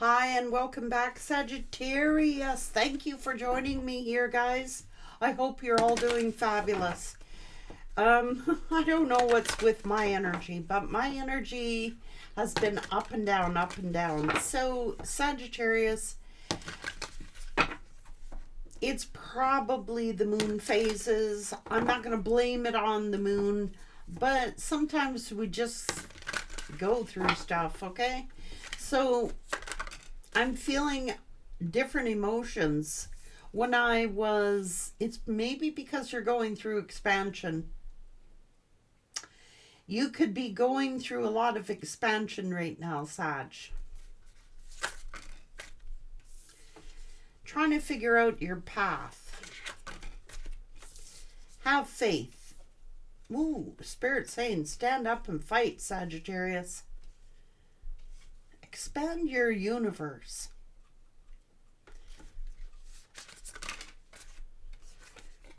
Hi and welcome back, Sagittarius. Thank you for joining me here, guys. I hope you're all doing fabulous. I don't know what's with my energy, but my energy has been up and down, up and down. So, Sagittarius, it's probably the moon phases. I'm not going to blame it on the moon, but sometimes we just go through stuff, okay? So, I'm feeling different emotions it's maybe because you're going through expansion. You could be going through a lot of expansion right now, Sag. Trying to figure out your path. Have faith. Ooh, Spirit saying stand up and fight, Sagittarius. Expand your universe.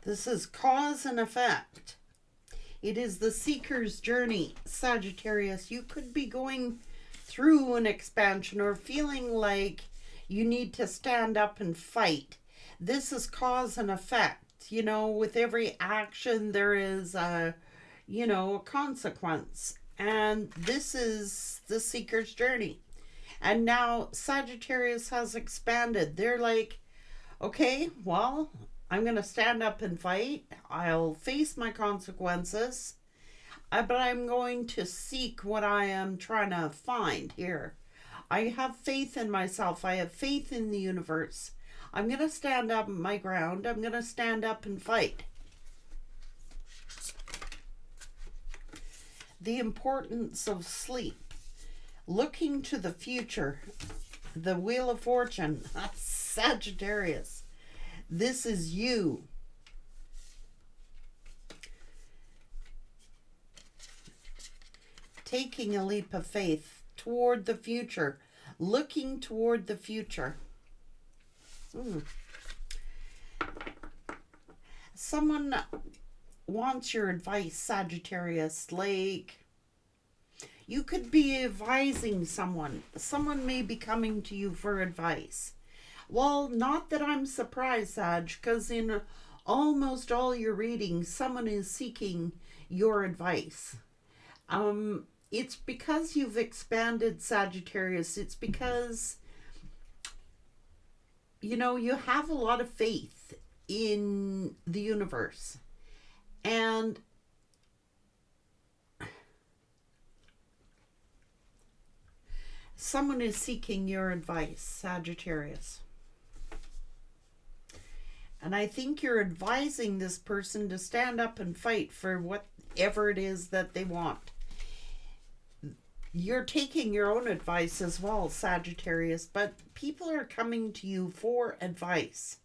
This is cause and effect. It is the seeker's journey, Sagittarius. You could be going through an expansion or feeling like you need to stand up and fight. This is cause and effect. You know, with every action there is a consequence. And this is the seeker's journey. And now Sagittarius has expanded. They're like, okay, well, I'm going to stand up and fight. I'll face my consequences. But I'm going to seek what I am trying to find here. I have faith in myself. I have faith in the universe. I'm going to stand up my ground. I'm going to stand up and fight. The importance of sleep. Looking to the future, the Wheel of Fortune, Sagittarius. This is you. Taking a leap of faith toward the future, looking toward the future. Someone wants your advice, Sagittarius, like you could be advising someone. Someone may be coming to you for advice. Well, not that I'm surprised, Sag, because in almost all your readings, someone is seeking your advice. It's because you've expanded, Sagittarius. It's because, you have a lot of faith in the universe. And someone is seeking your advice, Sagittarius. And I think you're advising this person to stand up and fight for whatever it is that they want. You're taking your own advice as well, Sagittarius, but people are coming to you for advice.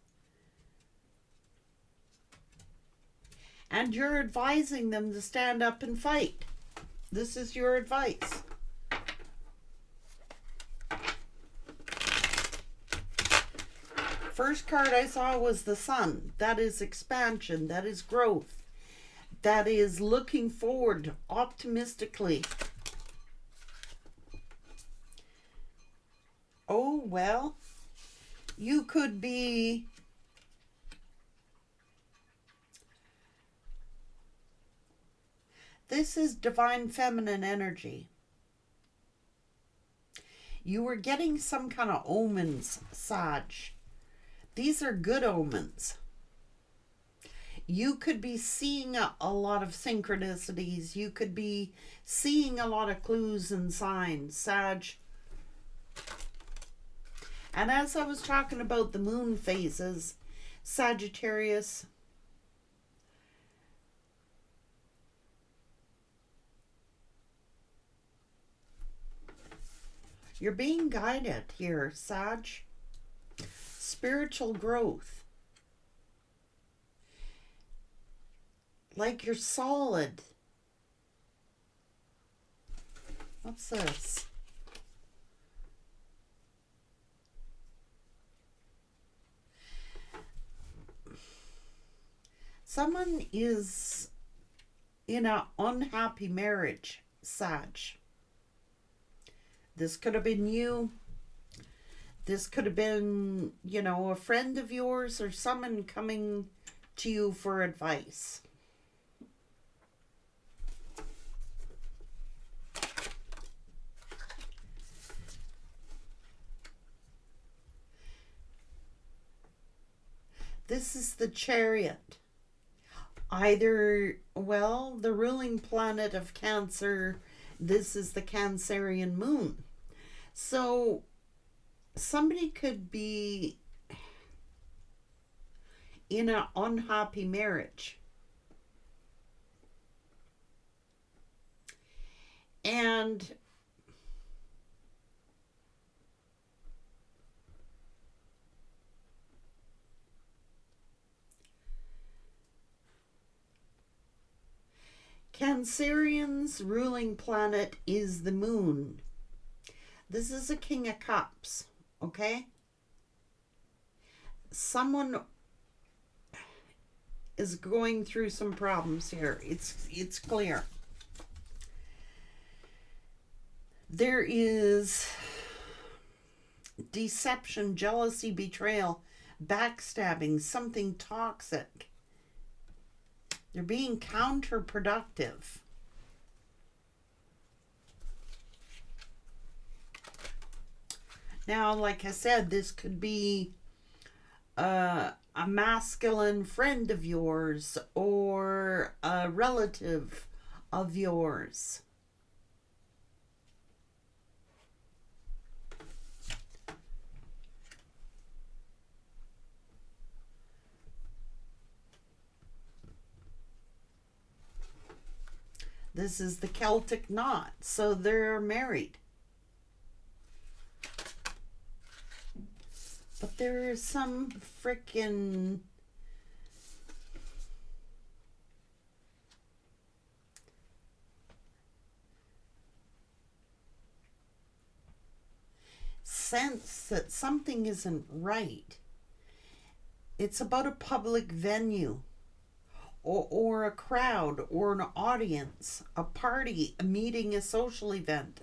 And you're advising them to stand up and fight. This is your advice. First card I saw was the Sun. That is expansion. That is growth. That is looking forward optimistically. Oh, well, you could be this is divine feminine energy. You were getting some kind of omens, Sag. These are good omens. You could be seeing a lot of synchronicities. You could be seeing a lot of clues and signs, Sag. And as I was talking about the moon phases, Sagittarius, you're being guided here, Sag. Spiritual growth. Like you're solid. What's this? Someone is in an unhappy marriage, Sag. This could have been you. This could have been, you know, a friend of yours or someone coming to you for advice. This is the Chariot. Either, well, the ruling planet of Cancer, this is the Cancerian moon. So somebody could be in an unhappy marriage. And Cancerian's ruling planet is the moon. This is a King of Cups, okay? Someone is going through some problems here. It's clear. There is deception, jealousy, betrayal, backstabbing, something toxic. They're being counterproductive. Now, like I said, this could be a masculine friend of yours or a relative of yours. This is the Celtic knot, so they're married. But there is some frickin' sense that something isn't right. It's about a public venue. Or a crowd, or an audience, a party, a meeting, a social event.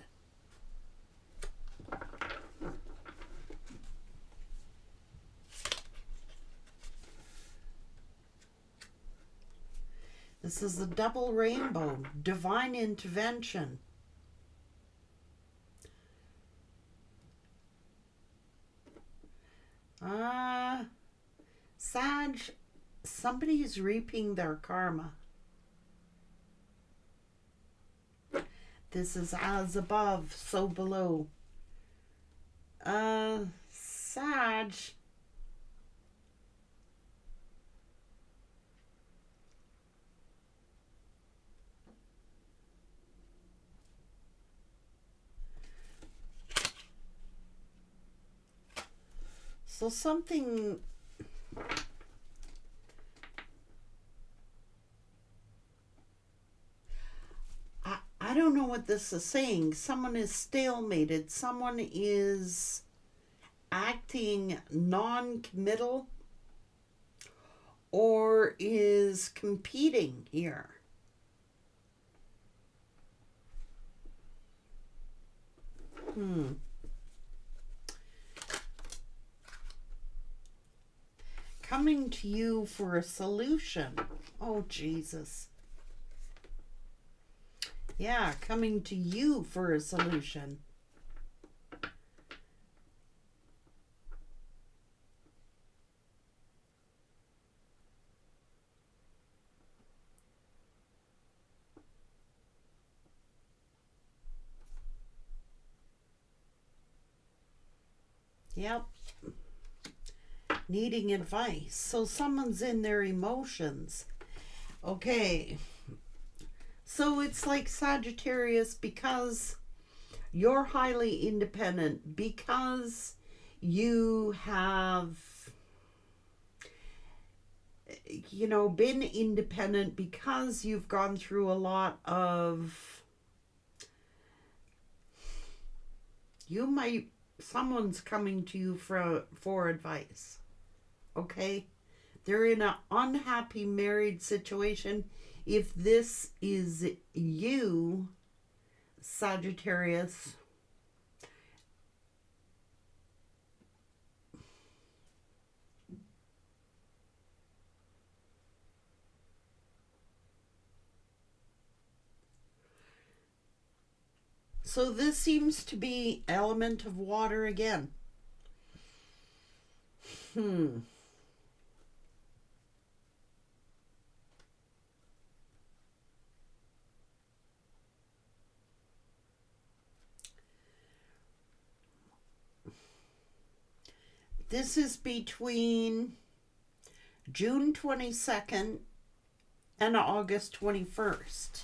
This is the double rainbow, divine intervention. Sag, somebody's reaping their karma. This is as above, so below. Sag. So something... I don't know what this is saying. Someone is stalemated. Someone is acting non-committal or is competing here. Coming to you for a solution. Oh, Jesus. Yeah, coming to you for a solution. Yep. Needing advice. So someone's in their emotions. Okay. So it's like Sagittarius, because you're highly independent, because you have, you know, been independent, because you've gone through a lot of, someone's coming to you for advice. Okay? They're in an unhappy married situation. If this is you, Sagittarius, So this seems to be element of water again. This is between June 22nd and August 21st.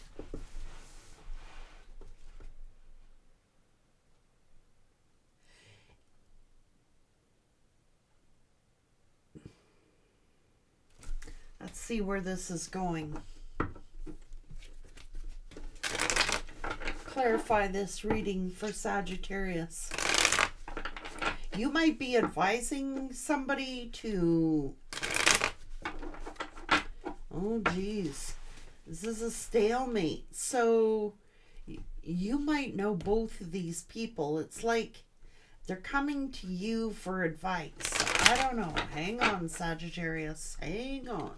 Let's see where this is going. Clarify this reading for Sagittarius. You might be advising somebody to... Oh, geez. This is a stalemate. So you might know both of these people. It's like they're coming to you for advice. I don't know. Hang on, Sagittarius. Hang on.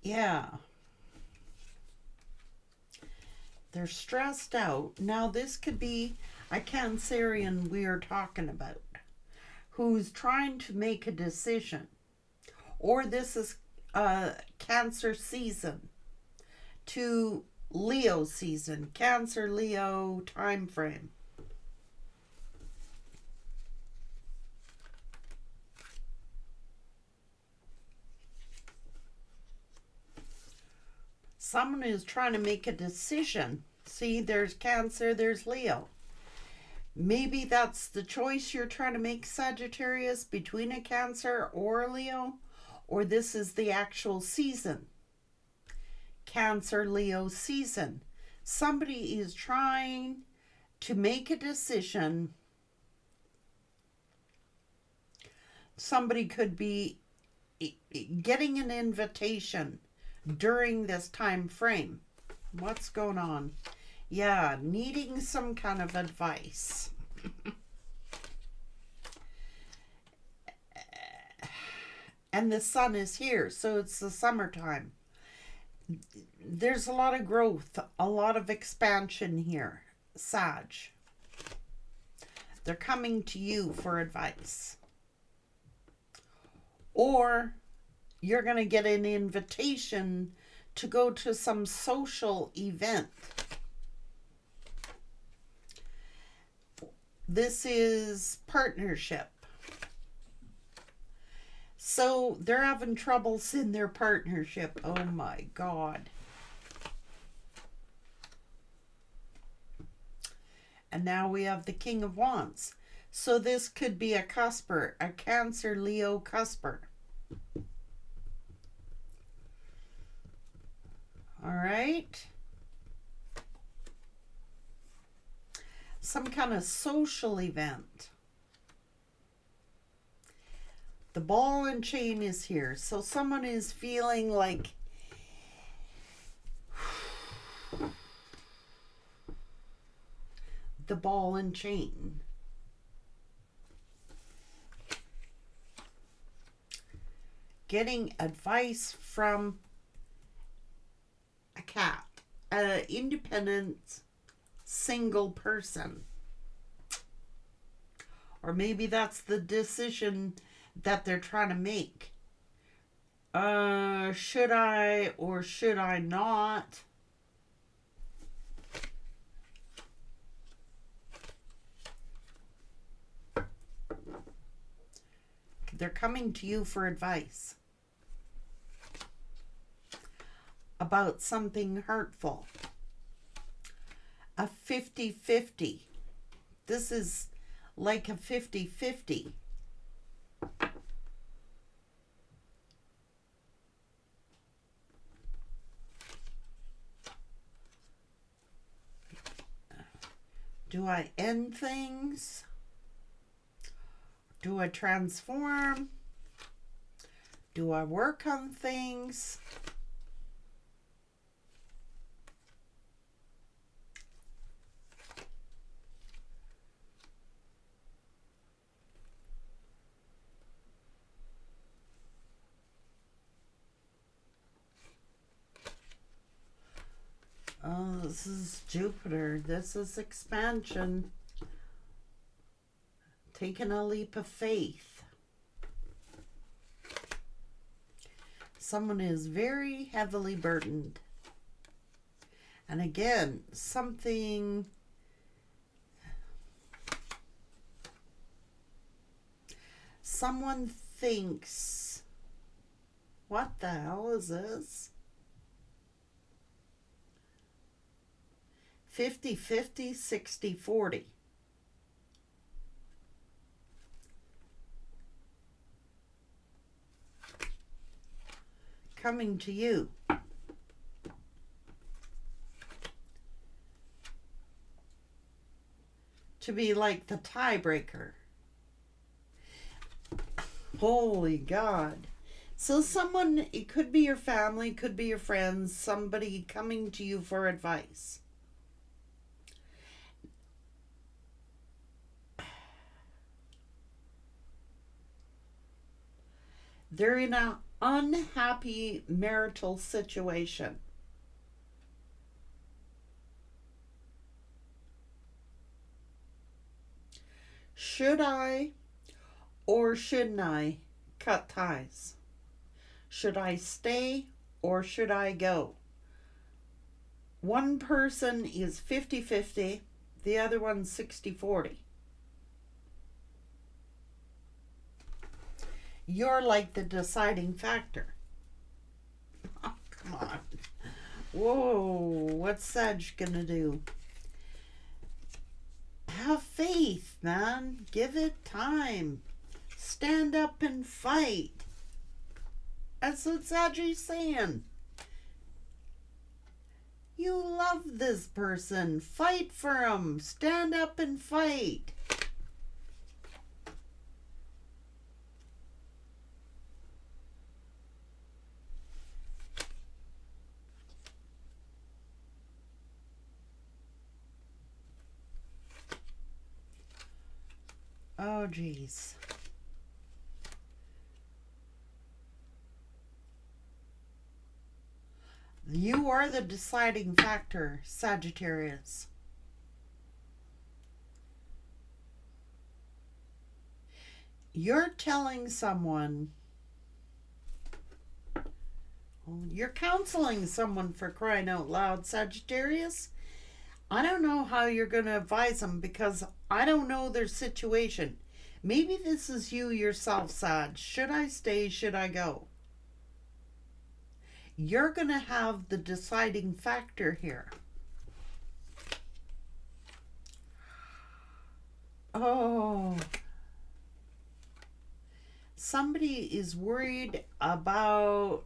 Yeah. They're stressed out. Now, this could be a Cancerian we're talking about who's trying to make a decision. Or this is Cancer season to Leo season. Cancer, Leo time frame. Someone is trying to make a decision. See, there's Cancer, there's Leo. Maybe that's the choice you're trying to make, Sagittarius, between a Cancer or a Leo, or this is the actual season. Cancer, Leo season. Somebody is trying to make a decision. Somebody could be getting an invitation during this time frame. What's going on? Yeah, needing some kind of advice. And the sun is here, so it's the summertime. There's a lot of growth, a lot of expansion here, Sag. They're coming to you for advice. Or you're going to get an invitation to go to some social event. This is partnership. So they're having troubles in their partnership. Oh my God. And now we have the King of Wands. So this could be a cusper, a Cancer, Leo cusper. All right. Some kind of social event. The ball and chain is here. So someone is feeling like the ball and chain. Getting advice from a cat, an independent single person. Or maybe that's the decision that they're trying to make. Should I or should I not? They're coming to you for advice about something hurtful. A 50-50. This is like a 50-50. Do I end things? Do I transform? Do I work on things? this is Jupiter. This is expansion. Taking a leap of faith. Someone is very heavily burdened. And again, something... Someone thinks, what the hell is this? 50-50, 60-40. Coming to you. To be like the tiebreaker. Holy God. So someone, it could be your family, could be your friends, somebody coming to you for advice. They're in an unhappy marital situation. Should I or shouldn't I cut ties? Should I stay or should I go? One person is 50-50, the other one's 60-40. You're like the deciding factor. Oh, come on. Whoa, what's Sag gonna do? Have faith, man. Give it time. Stand up and fight. That's what Sag's saying. You love this person. Fight for him. Stand up and fight. Oh, geez. You are the deciding factor, Sagittarius. You're telling someone, you're counseling someone, for crying out loud, Sagittarius. I don't know how you're going to advise them because I don't know their situation. Maybe this is you yourself, Sag. Should I stay? Should I go? You're going to have the deciding factor here. Oh. Somebody is worried about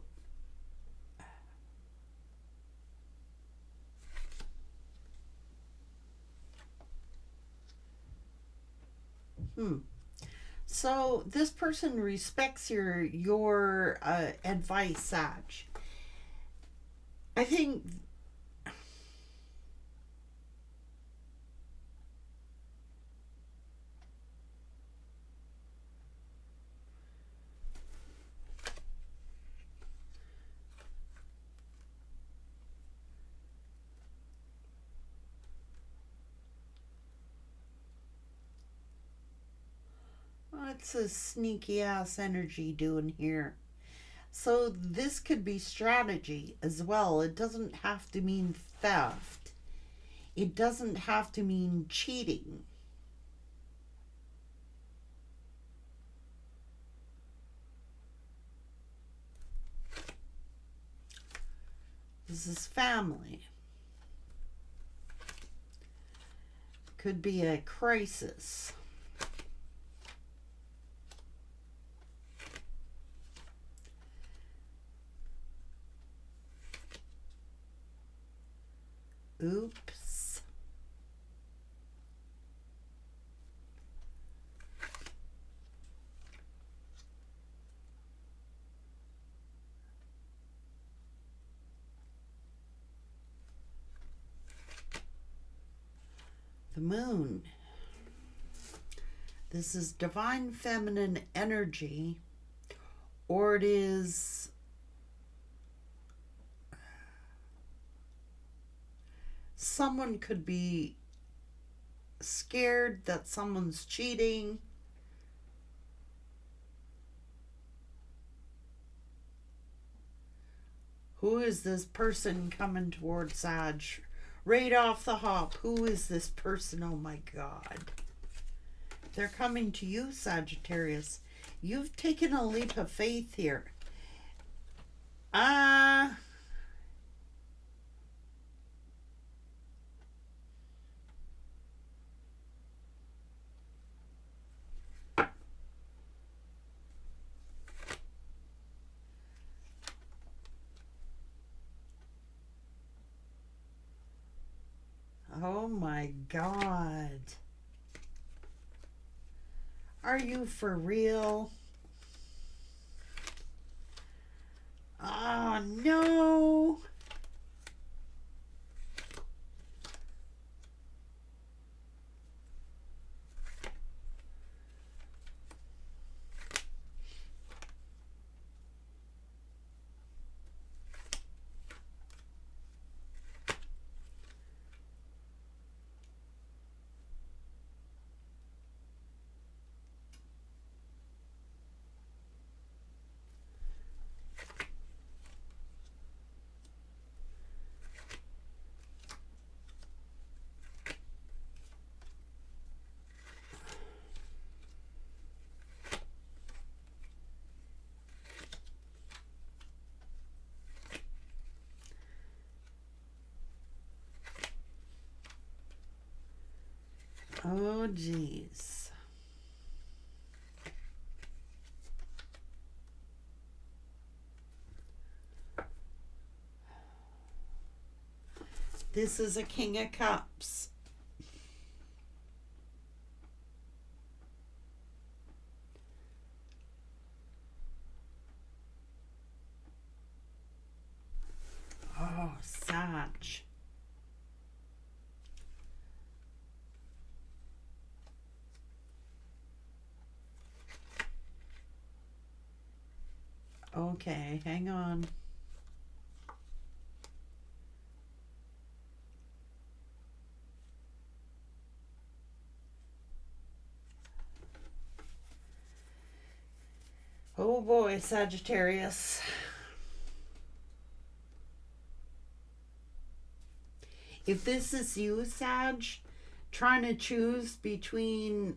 So this person respects your advice, Sag. I think what's a sneaky ass energy doing here? So this could be strategy as well. It doesn't have to mean theft. It doesn't have to mean cheating. This is family. Could be a crisis. Oops. The moon. This is divine feminine energy, or it is someone could be scared that someone's cheating. Who is this person coming towards Sag? Right off the hop, who is this person? Oh my God. They're coming to you, Sagittarius. You've taken a leap of faith here. Oh my God. Are you for real? Oh no. Oh, geez. This is a King of Cups. Oh, Sag. Okay, hang on. Oh boy, Sagittarius. If this is you, Sag, trying to choose between,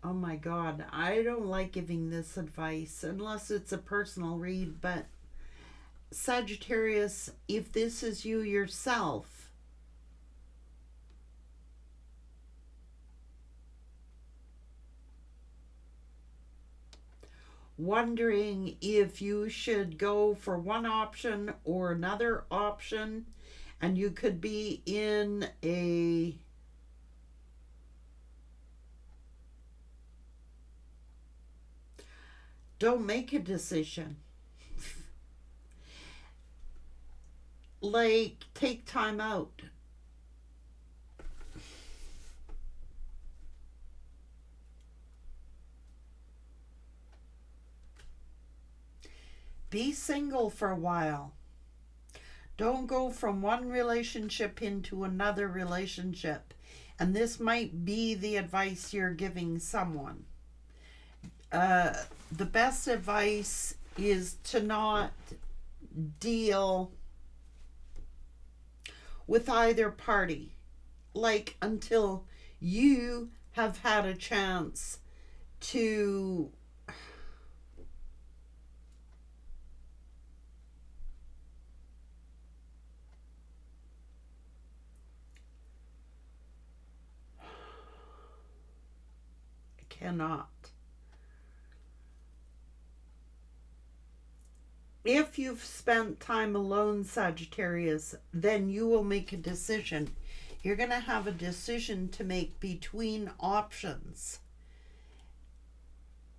oh my God, I don't like giving this advice unless it's a personal read, but Sagittarius, if this is you yourself, wondering if you should go for one option or another option, and you could be in a don't make a decision. Like, take time out. Be single for a while. Don't go from one relationship into another relationship. And this might be the advice you're giving someone. The best advice is to not deal with either party, like, until you have had a chance to cannot. If you've spent time alone, Sagittarius, then you will make a decision. You're going to have a decision to make between options.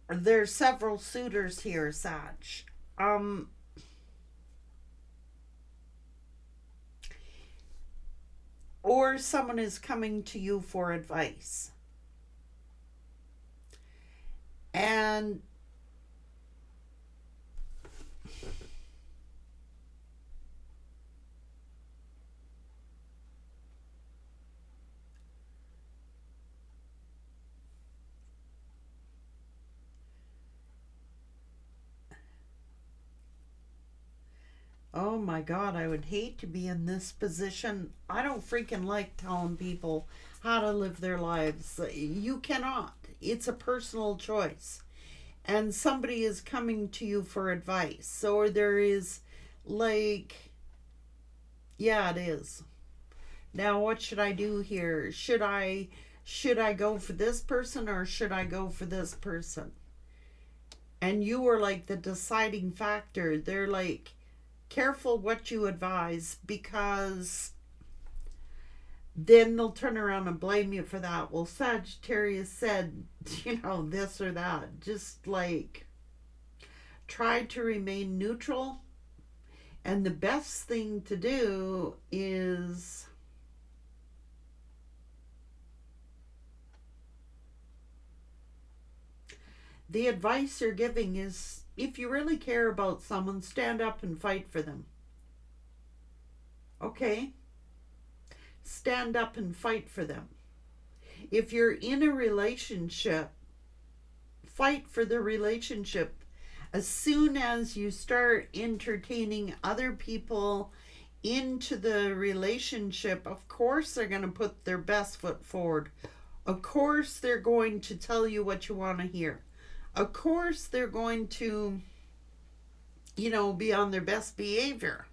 There's several suitors here, Sag. Or someone is coming to you for advice. And Oh my God, I would hate to be in this position. I don't freaking like telling people how to live their lives. You cannot. It's a personal choice. And somebody is coming to you for advice. Or there is like, yeah, it is. Now what should I do here? Should I go for this person or should I go for this person? And you were like the deciding factor. They're like, careful what you advise because then they'll turn around and blame you for that. Well, Sagittarius said, this or that. Just like try to remain neutral. And the best thing to do is the advice you're giving is if you really care about someone, stand up and fight for them. Okay? Stand up and fight for them. If you're in a relationship, fight for the relationship. As soon as you start entertaining other people into the relationship, of course they're going to put their best foot forward. Of course they're going to tell you what you want to hear. Of course they're going to, be on their best behavior.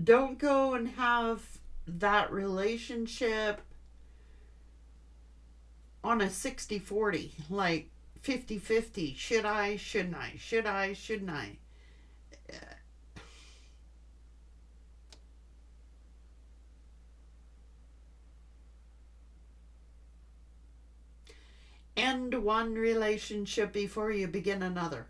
Don't go and have that relationship on a 60-40, like 50-50. Should I, shouldn't I? Should I, shouldn't I? End one relationship before you begin another.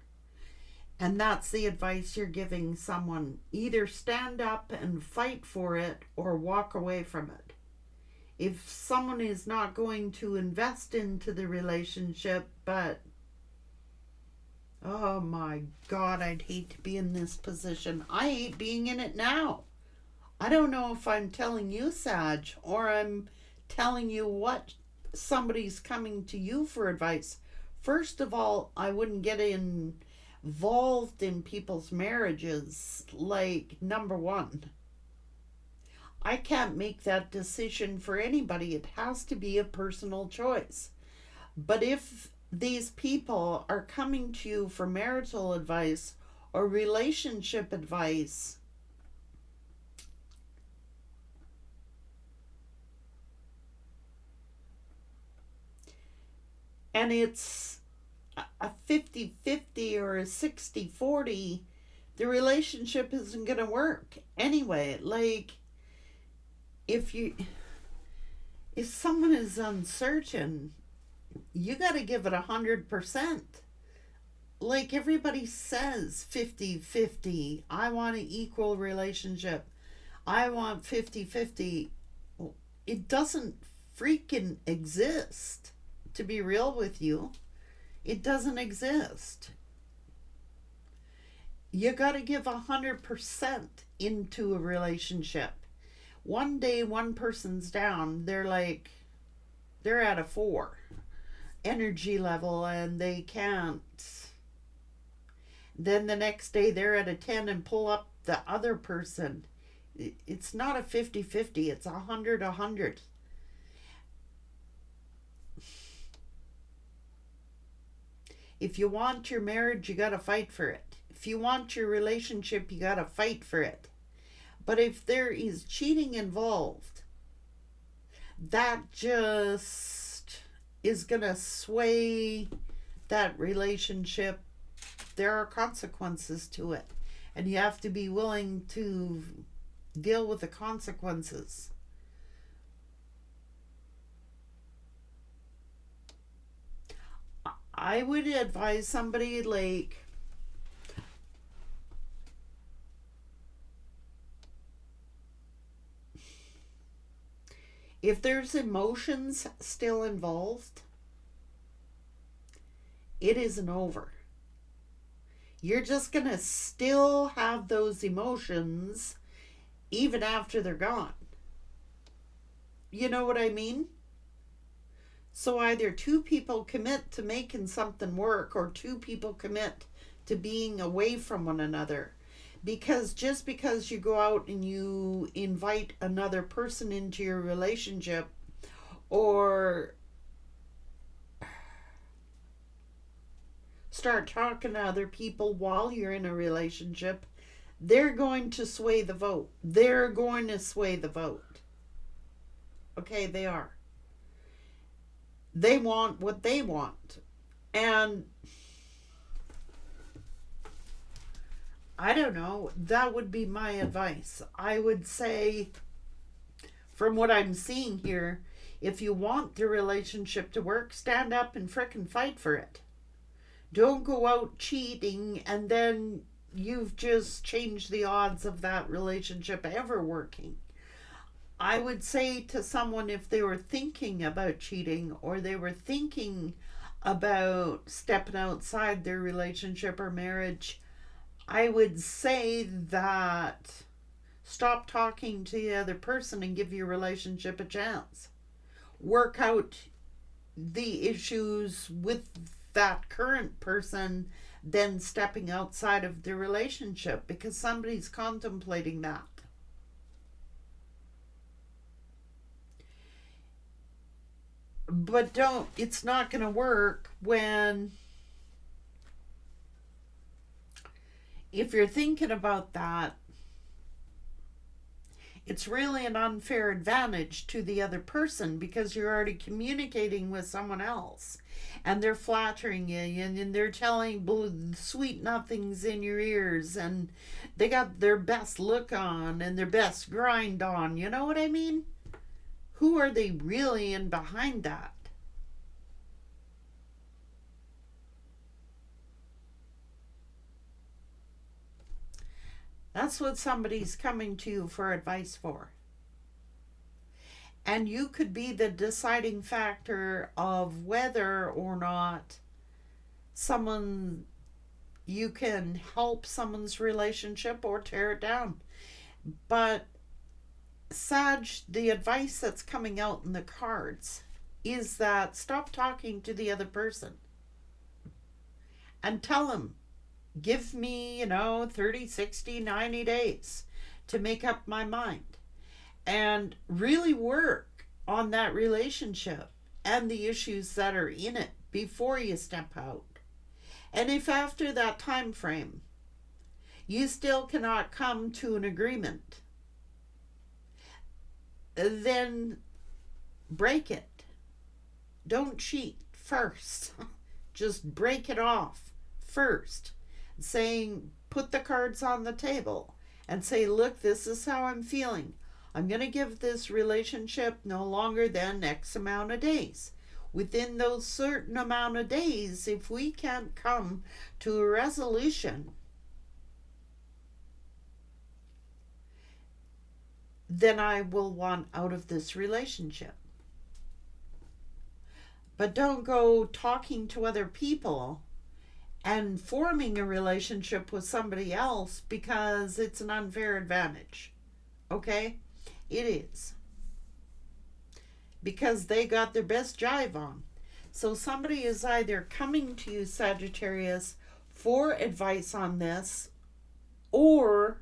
And that's the advice you're giving someone. Either stand up and fight for it or walk away from it. If someone is not going to invest into the relationship, but oh my God, I'd hate to be in this position. I hate being in it now. I don't know if I'm telling you, Sag, or I'm telling you what somebody's coming to you for advice. First of all, I wouldn't get involved in people's marriages, like number one. I can't make that decision for anybody. It has to be a personal choice. But if these people are coming to you for marital advice or relationship advice, and it's a 50-50 or a 60-40, the relationship isn't going to work anyway. Like, if someone is uncertain, you got to give it 100%. Like everybody says 50-50. I want an equal relationship. I want 50-50. It doesn't freaking exist. To be real with you, it doesn't exist. You got to give 100% into a relationship. One day one person's down, they're at a 4 energy level and they can't. Then the next day they're at a 10 and pull up the other person. It's not a 50-50, it's 100-100. If you want your marriage, you got to fight for it. If you want your relationship, you got to fight for it. But if there is cheating involved, that just is going to sway that relationship. There are consequences to it. And you have to be willing to deal with the consequences. I would advise somebody like, if there's emotions still involved, it isn't over. You're just going to still have those emotions even after they're gone. You know what I mean? So either two people commit to making something work, or two people commit to being away from one another. Because just because you go out and you invite another person into your relationship, or start talking to other people while you're in a relationship, they're going to sway the vote. They're going to sway the vote. Okay, they are. They want what they want. And I don't know, that would be my advice. I would say, from what I'm seeing here, if you want the relationship to work, stand up and frickin' fight for it. Don't go out cheating and then you've just changed the odds of that relationship ever working. I would say to someone, if they were thinking about cheating, or they were thinking about stepping outside their relationship or marriage, I would say that stop talking to the other person and give your relationship a chance. Work out the issues with that current person, then stepping outside of the relationship, because somebody's contemplating that. But it's not going to work when, if you're thinking about that, it's really an unfair advantage to the other person, because you're already communicating with someone else and they're flattering you, and they're telling sweet nothings in your ears, and they got their best look on and their best grind on. You know what I mean? Who are they really in behind that? That's what somebody's coming to you for advice for. And you could be the deciding factor of whether or not you can help someone's relationship or tear it down. But Sag, the advice that's coming out in the cards is that stop talking to the other person and tell them, give me, 30, 60, 90 days to make up my mind, and really work on that relationship and the issues that are in it before you step out. And if after that time frame you still cannot come to an agreement, then break it. Don't cheat first. Just break it off first. Saying, put the cards on the table and say, look, this is how I'm feeling. I'm going to give this relationship no longer than X amount of days. Within those certain amount of days, if we can't come to a resolution, then I will want out of this relationship. But don't go talking to other people and forming a relationship with somebody else, because it's an unfair advantage. Okay? It is. Because they got their best jive on. So somebody is either coming to you, Sagittarius, for advice on this, or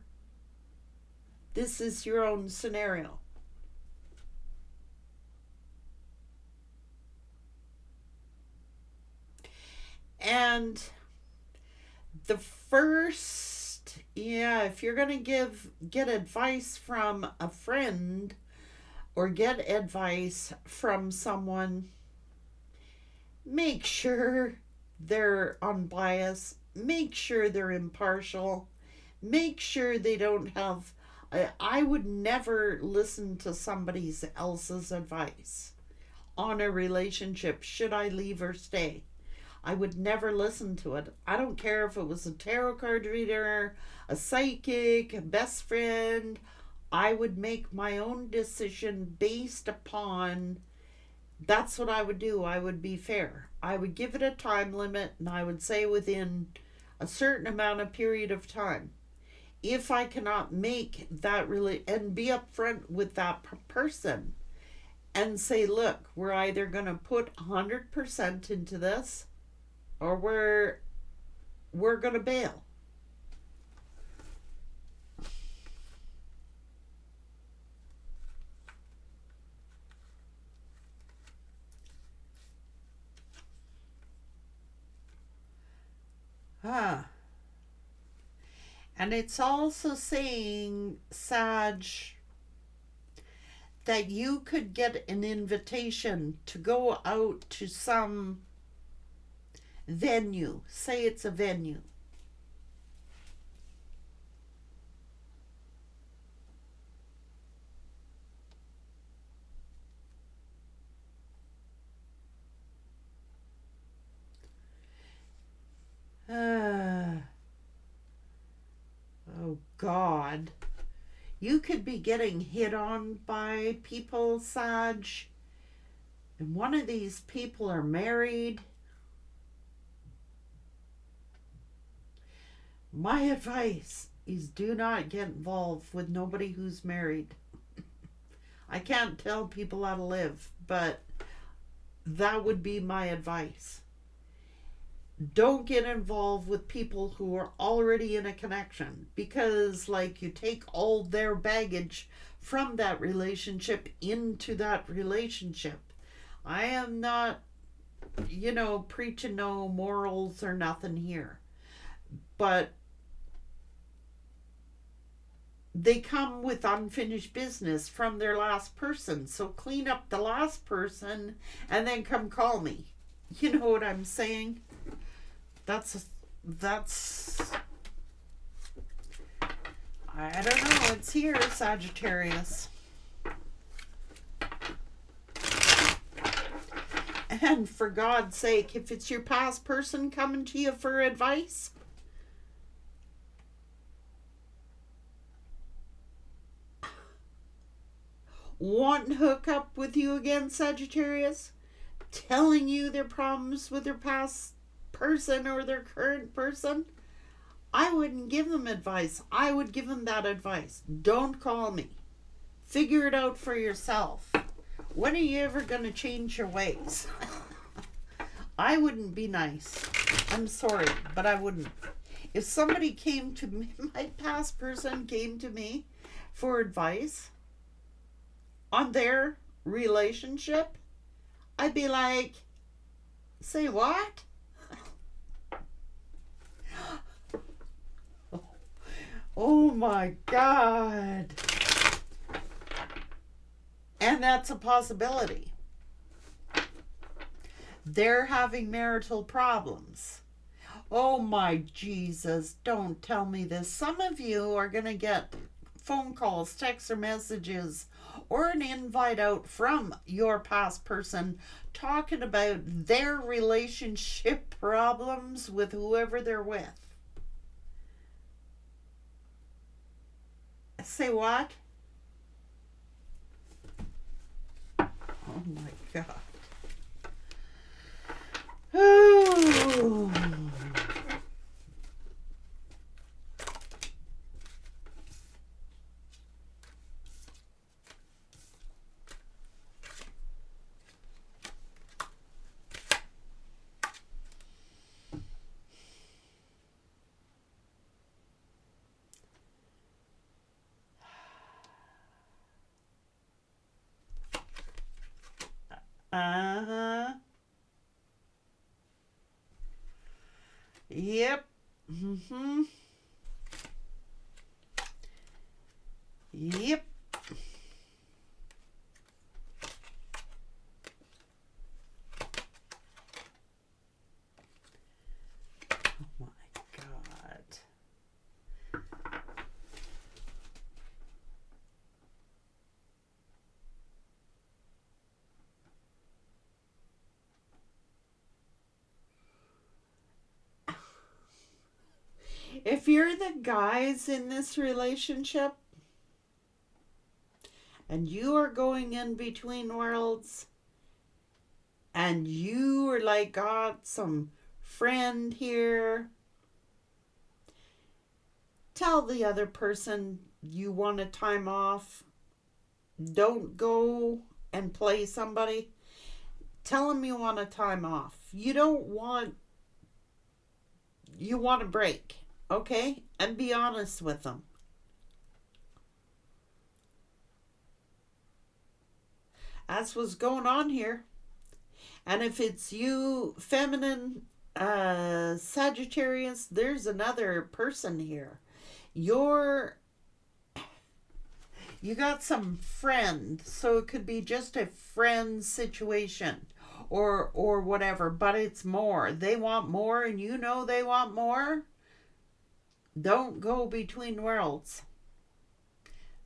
this is your own scenario. And the first, if you're going to get advice from a friend or get advice from someone, make sure they're unbiased, make sure they're impartial, make sure they don't have, I would never listen to somebody else's advice on a relationship. Should I leave or stay? I would never listen to it. I don't care if it was a tarot card reader, a psychic, a best friend. I would make my own decision based upon, that's what I would do. I would be fair. I would give it a time limit, and I would say within a certain amount of period of time. If I cannot make that really, and be upfront with that person, and say, look, we're either going to put 100% into this, or we're going to bail. Ah. And it's also saying, Sag, that you could get an invitation to go out to some venue. Say it's a venue. Oh, God. You could be getting hit on by people, Sag, and one of these people are married. My advice is do not get involved with nobody who's married. I can't tell people how to live, but that would be my advice. Don't get involved with people who are already in a connection, because like you take all their baggage from that relationship into that relationship. I am not, preaching no morals or nothing here, but they come with unfinished business from their last person. So clean up the last person and then come call me. You know what I'm saying? That's I don't know. It's here, Sagittarius. And for God's sake, if it's your past person coming to you for advice, wanting to hook up with you again, Sagittarius, telling you their problems with their past person or their current person, I wouldn't give them advice. I would give them that advice. Don't call me. Figure it out for yourself. When are you ever going to change your ways? I wouldn't be nice. I'm sorry, but I wouldn't. If somebody came to me, my past person came to me for advice on their relationship, I'd be like, say what? Oh my God. And that's a possibility. They're having marital problems. Oh my Jesus, don't tell me this. Some of you are going to get phone calls, texts, or messages, or an invite out from your past person talking about their relationship problems with whoever they're with. Say what? Oh my God. Oh. Uh-huh. Yep. Mm-hmm. Yep. Oh my God. If you're the guys in this relationship and you are going in between worlds and you are like got some friend here, tell the other person you want a time off. Don't go and play somebody, tell them you want a time off. You want a break, okay? And be honest with them. That's what's going on here. And if it's you, feminine Sagittarius, there's another person here. You got some friend, so it could be just a friend situation or whatever, but it's more. They want more and you know they want more. Don't go between worlds.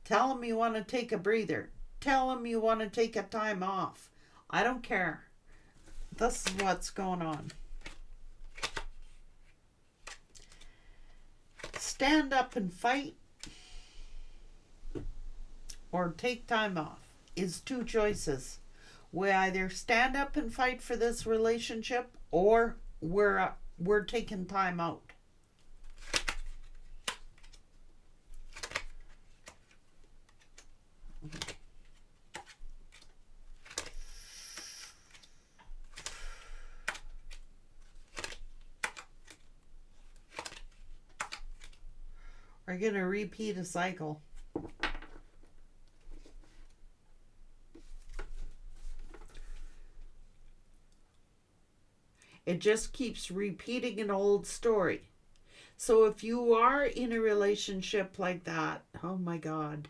Tell them you want to take a breather. Tell them you want to take a time off. I don't care. This is what's going on. Stand up and fight or take time off is two choices. We either stand up and fight for this relationship or we're taking time out. We're going to repeat a cycle. It just keeps repeating an old story. So if you are in a relationship like that, oh my God,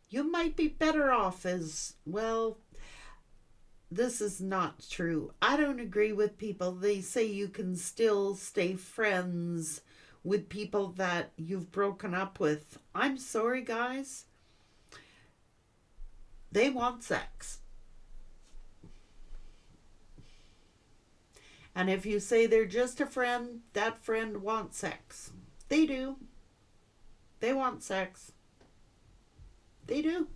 you might be better off as, well, this is not true. I don't agree with people. They say you can still stay friends with people that you've broken up with. I'm sorry, guys. They want sex. And if you say they're just a friend, that friend wants sex. They do. They want sex. They do.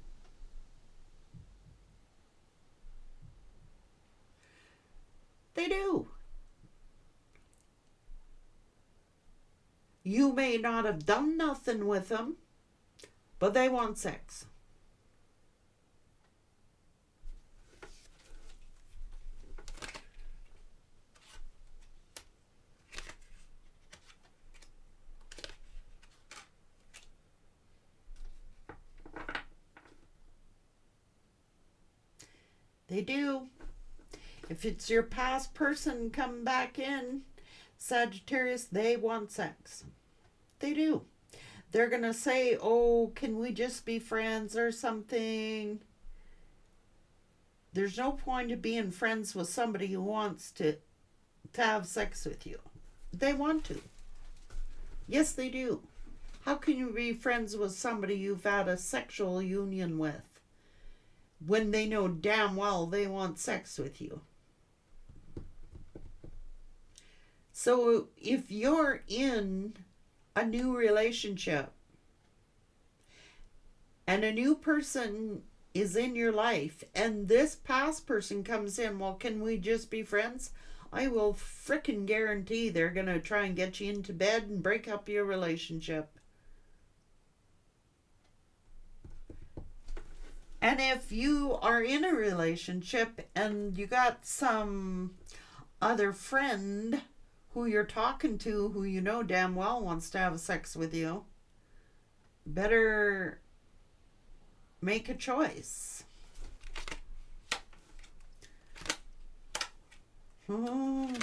They do. You may not have done nothing with them, but they want sex. They do. If it's your past person come back in, Sagittarius, they want sex. They do. They're going to say, oh, can we just be friends or something? There's no point of being friends with somebody who wants to have sex with you. They want to. Yes, they do. How can you be friends with somebody you've had a sexual union with when they know damn well they want sex with you? So if you're in a new relationship and a new person is in your life and this past person comes in, well, can we just be friends? I will frickin' guarantee they're going to try and get you into bed and break up your relationship. And if you are in a relationship and you got some other friend who you're talking to, who you know damn well wants to have sex with you, better make a choice. Ooh.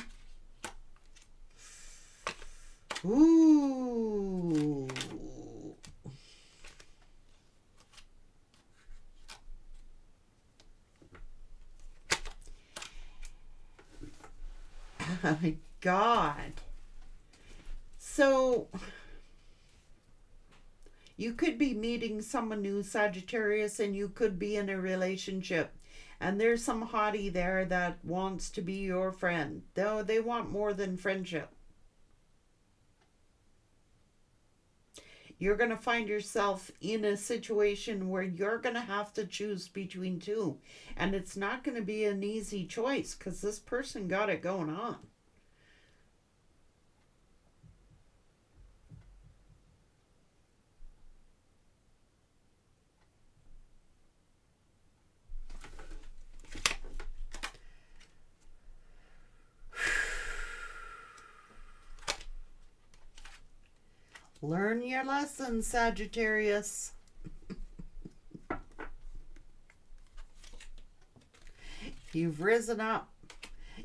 Oh my God. So you could be meeting someone new, Sagittarius, and you could be in a relationship. And there's some hottie there that wants to be your friend. Though they want more than friendship. You're going to find yourself in a situation where you're going to have to choose between two. And it's not going to be an easy choice because this person got it going on. Learn your lesson, Sagittarius. You've risen up.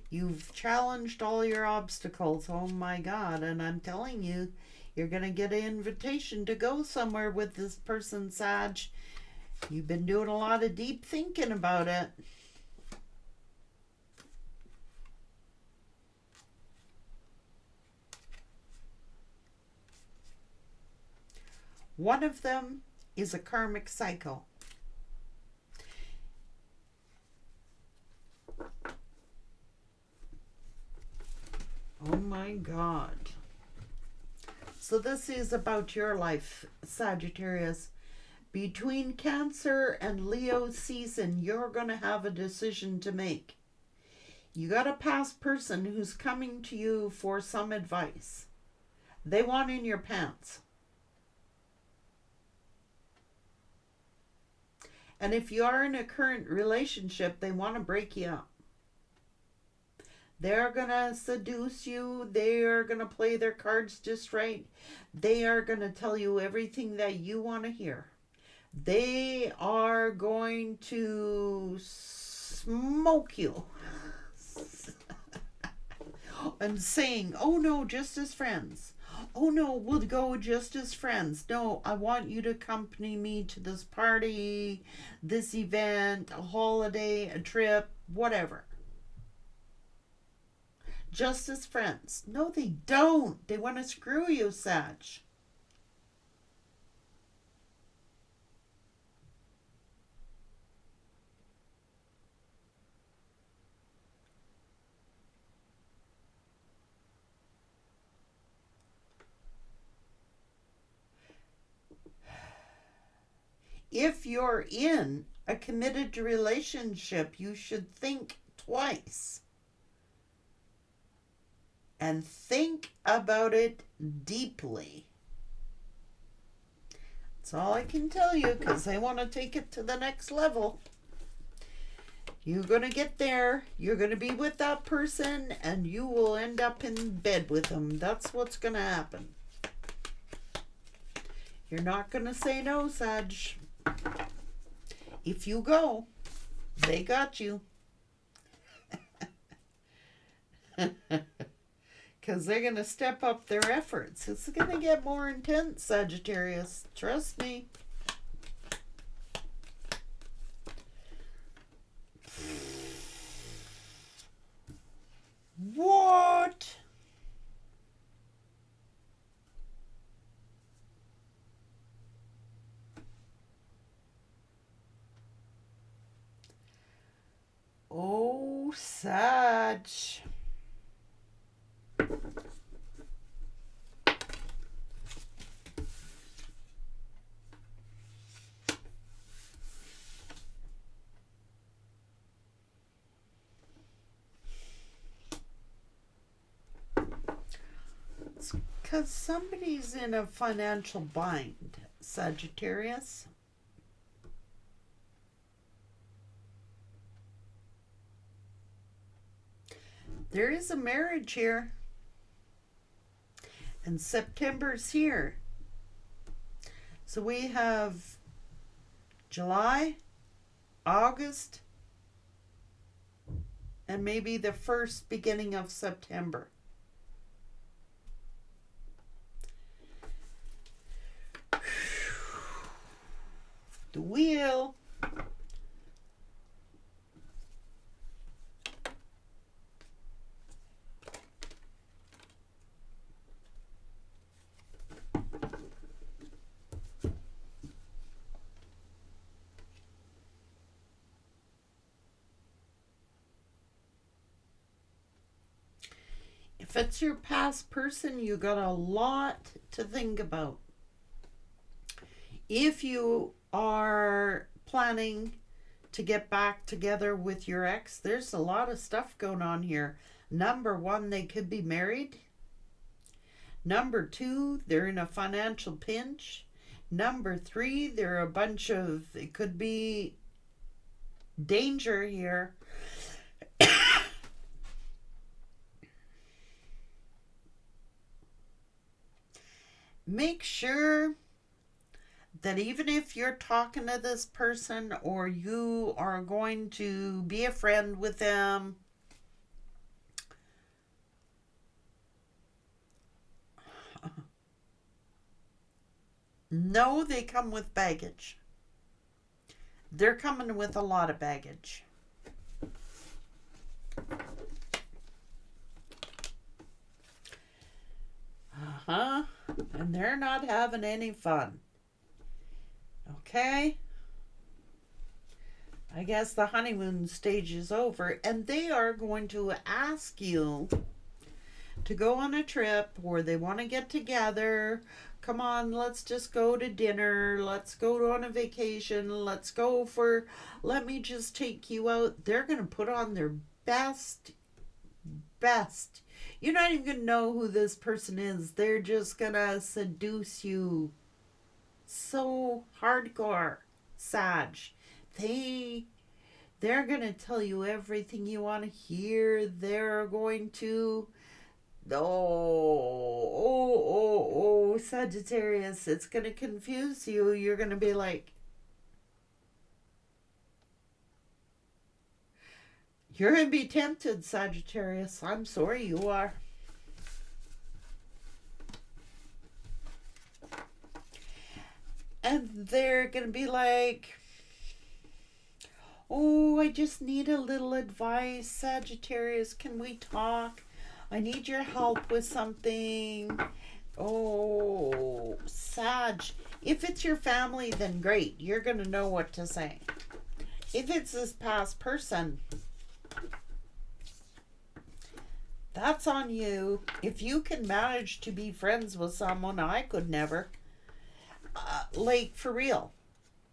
You've challenged all your obstacles. Oh my God. And I'm telling you, you're going to get an invitation to go somewhere with this person, Sag. You've been doing a lot of deep thinking about it. One of them is a karmic cycle. Oh my God. So this is about your life, Sagittarius. Between Cancer and Leo season, you're going to have a decision to make. You got a past person who's coming to you for some advice. They want in your pants. And if you are in a current relationship, they want to break you up. They're going to seduce you. They are going to play their cards just right. They are going to tell you everything that you want to hear. They are going to smoke you. And saying, oh no, just as friends. Oh no, we'll go just as friends. No, I want you to accompany me to this party, this event, a holiday, a trip, whatever. Just as friends. No, they don't. They want to screw you, Sag. If you're in a committed relationship, you should think twice. And think about it deeply. That's all I can tell you, because I want to take it to the next level. You're going to get there. You're going to be with that person, and you will end up in bed with them. That's what's going to happen. You're not going to say no, Sag. If you go, they got you. Because they're going to step up their efforts. It's going to get more intense, Sagittarius. Trust me. What? Oh, Sag. It's because somebody's in a financial bind, Sagittarius. There is a marriage here. And September's here. So we have July, August, and maybe the first beginning of September. The wheel. If it's your past person, you got a lot to think about. If you are planning to get back together with your ex, there's a lot of stuff going on here. Number one, they could be married. Number two, they're in a financial pinch. Number three, there are a bunch of, it could be danger here. make sure that even if you're talking to this person or you are going to be a friend with them, know they come with baggage. They're coming with a lot of baggage. And they're not having any fun. Okay? I guess the honeymoon stage is over, and they are going to ask you to go on a trip, or they want to get together. Come on, let's just go to dinner. Let's go on a vacation. Let me just take you out. They're going to put on their best. You're not even going to know who this person is. They're just going to seduce you so hardcore, Sag. They're going to tell you everything you want to hear. They're going to... Sagittarius, it's going to confuse you. You're going to be like... You're going to be tempted, Sagittarius. I'm sorry you are. And they're going to be like, oh, I just need a little advice, Sagittarius. Can we talk? I need your help with something. Oh, Sag. If it's your family, then great. You're going to know what to say. If it's this past person, that's on you. If you can manage to be friends with someone, I could never. Like, for real.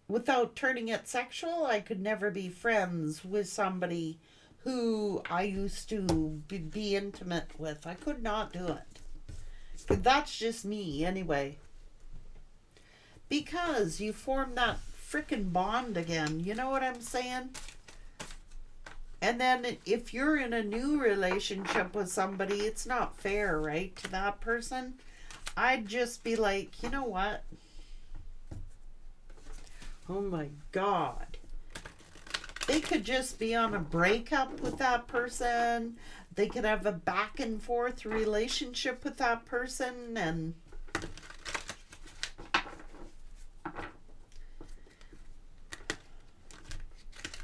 Without turning it sexual, I could never be friends with somebody who I used to be intimate with. I could not do it. That's just me, anyway. Because you form that frickin' bond again. You know what I'm saying? And then if you're in a new relationship with somebody, it's not fair, right, to that person. I'd just be like, you know what? Oh my God. They could just be on a breakup with that person. They could have a back and forth relationship with that person, and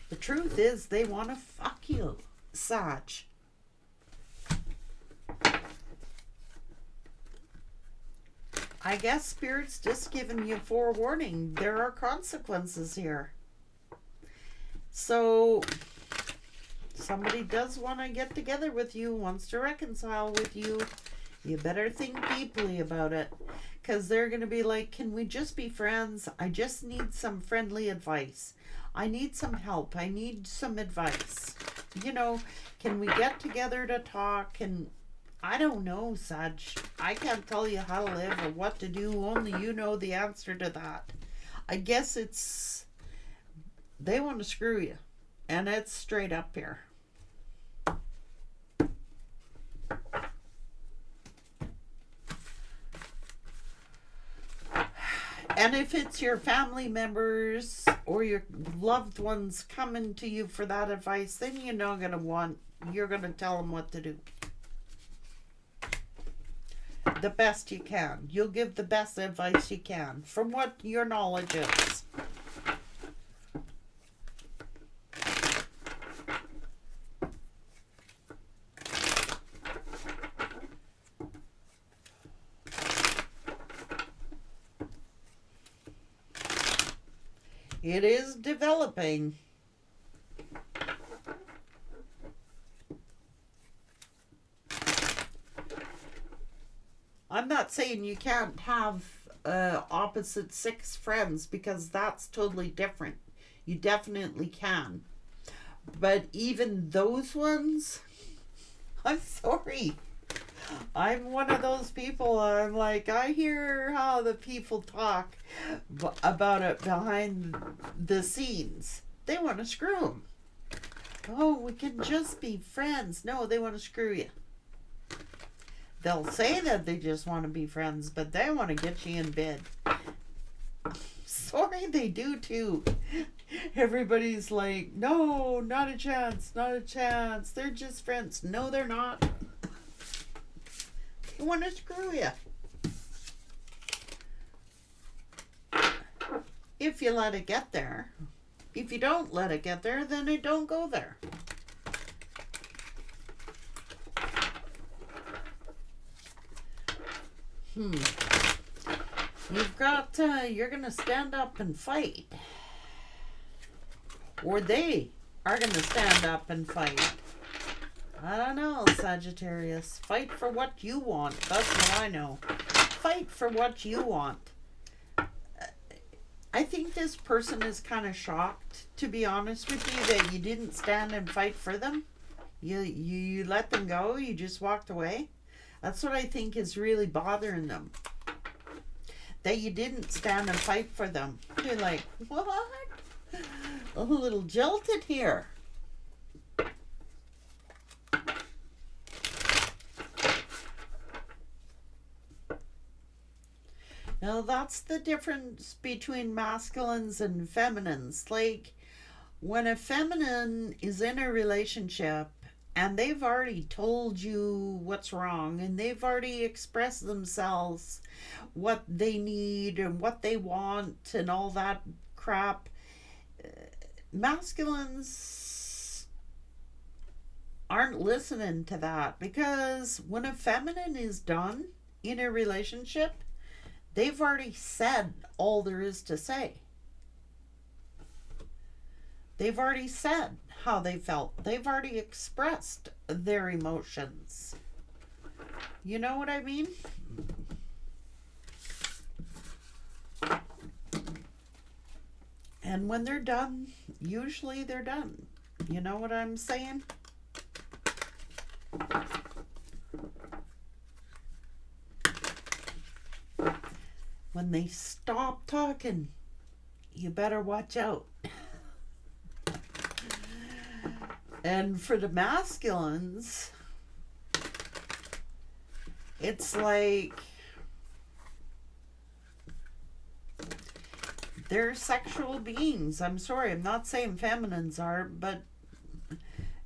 the truth is they want to fuck you, Sag. I guess Spirit's just giving you forewarning. There are consequences here. So, somebody does want to get together with you, wants to reconcile with you. You better think deeply about it. Because they're going to be like, can we just be friends? I just need some friendly advice. I need some help. I need some advice. You know, can we get together to talk? And I don't know, Sag. I can't tell you how to live or what to do. Only you know the answer to that. I guess it's... They want to screw you. And it's straight up here. And if it's your family members or your loved ones coming to you for that advice, then you're going to tell them what to do. The best you can. You'll give the best advice you can from what your knowledge is. It is developing. I'm not saying you can't have opposite sex friends, because that's totally different. You definitely can. But even those ones, I'm sorry. I'm one of those people, I'm like, I hear how the people talk about it behind the scenes. They want to screw them. Oh, we can just be friends. No, they want to screw you. They'll say that they just want to be friends, but they want to get you in bed. Sorry, they do too. Everybody's like, no, not a chance, not a chance. They're just friends. No, they're not. They want to screw you. If you let it get there. If you don't let it get there, then it don't go there. You've got, you're going to stand up and fight. Or they are going to stand up and fight. I don't know, Sagittarius. Fight for what you want. That's what I know. Fight for what you want. I think this person is kind of shocked, to be honest with you, that you didn't stand and fight for them. You let them go. You just walked away. That's what I think is really bothering them. That you didn't stand and fight for them. They're like, what? A little jilted here. Now that's the difference between masculines and feminines. Like when a feminine is in a relationship and they've already told you what's wrong and they've already expressed themselves what they need and what they want and all that crap, masculines aren't listening to that, because when a feminine is done in a relationship, they've already said all there is to say. They've already said how they felt. They've already expressed their emotions. You know what I mean? And when they're done, usually they're done. You know what I'm saying? When they stop talking, you better watch out. And for the masculines, it's like they're sexual beings. I'm sorry, I'm not saying feminines are, but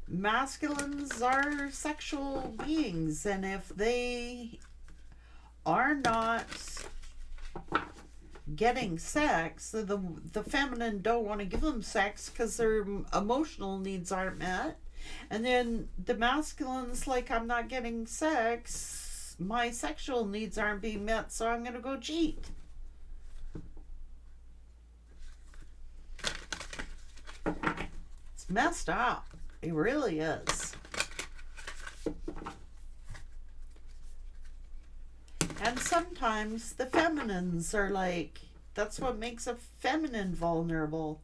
masculines are sexual beings. And if they are not getting sex, the feminine don't want to give them sex because their emotional needs aren't met, and then the masculine's like, I'm not getting sex, my sexual needs aren't being met, so I'm gonna go cheat. It's messed up. It really is. And sometimes the feminines are like, that's what makes a feminine vulnerable.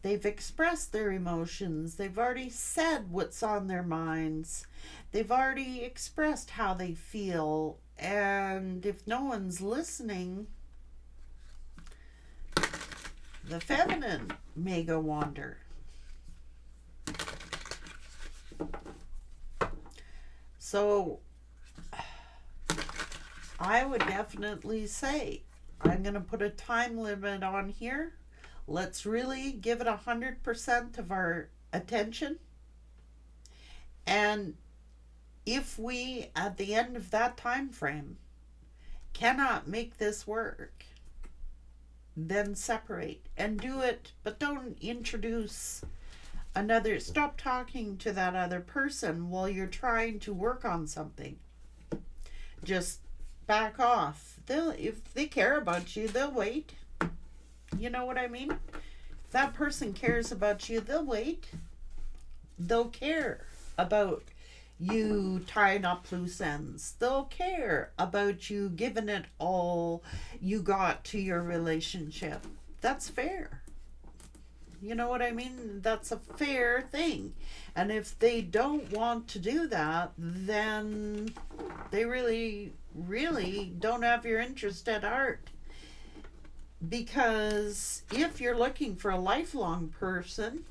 They've expressed their emotions. They've already said what's on their minds. They've already expressed how they feel. And if no one's listening, the feminine may go wander. So I would definitely say, I'm going to put a time limit on here. Let's really give it 100% of our attention. And if we, at the end of that time frame, cannot make this work, then separate and do it, but don't introduce another. Stop talking to that other person while you're trying to work on something. Just back off. If they care about you, they'll wait. You know what I mean? If that person cares about you, they'll wait. They'll care about you tying up loose ends. They'll care about you giving it all you got to your relationship. That's fair. You know what I mean? That's a fair thing. And if they don't want to do that, then they really don't have your interest at heart. Because if you're looking for a lifelong person,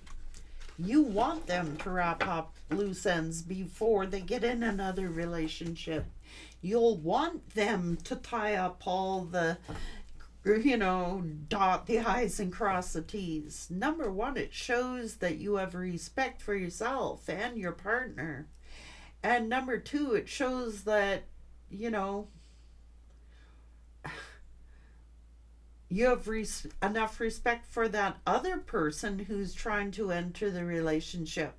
You want them to wrap up loose ends before they get in another relationship. You'll want them to tie up all the, dot the I's and cross the T's. Number one, it shows that you have respect for yourself and your partner. And number two, it shows that, you have enough respect for that other person who's trying to enter the relationship.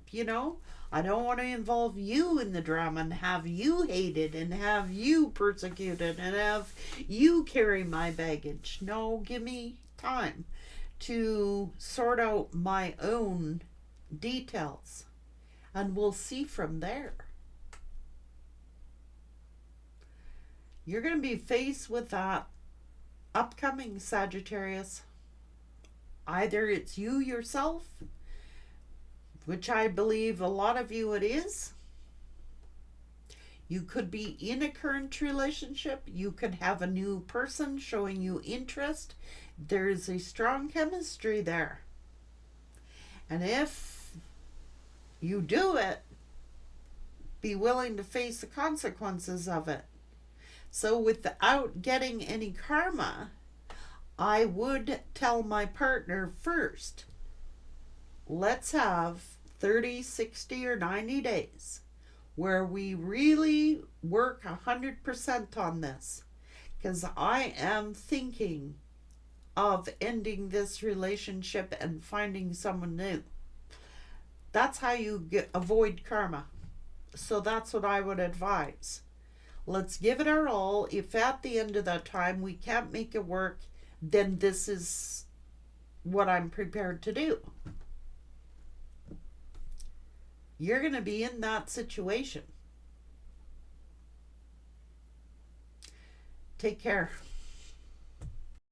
I don't want to involve you in the drama and have you hated and have you persecuted and have you carry my baggage. No, give me time to sort out my own details, and we'll see from there. You're going to be faced with that upcoming, Sagittarius. Either it's you yourself, which I believe a lot of you it is. You could be in a current relationship. You could have a new person showing you interest. There's a strong chemistry there. And if you do it, be willing to face the consequences of it. So without getting any karma, I would tell my partner first, let's have 30, 60, or 90 days where we really work 100% on this. Because I am thinking of ending this relationship and finding someone new. That's how you avoid karma. So that's what I would advise. Let's give it our all. If at the end of that time we can't make it work, then this is what I'm prepared to do. You're going to be in that situation. Take care.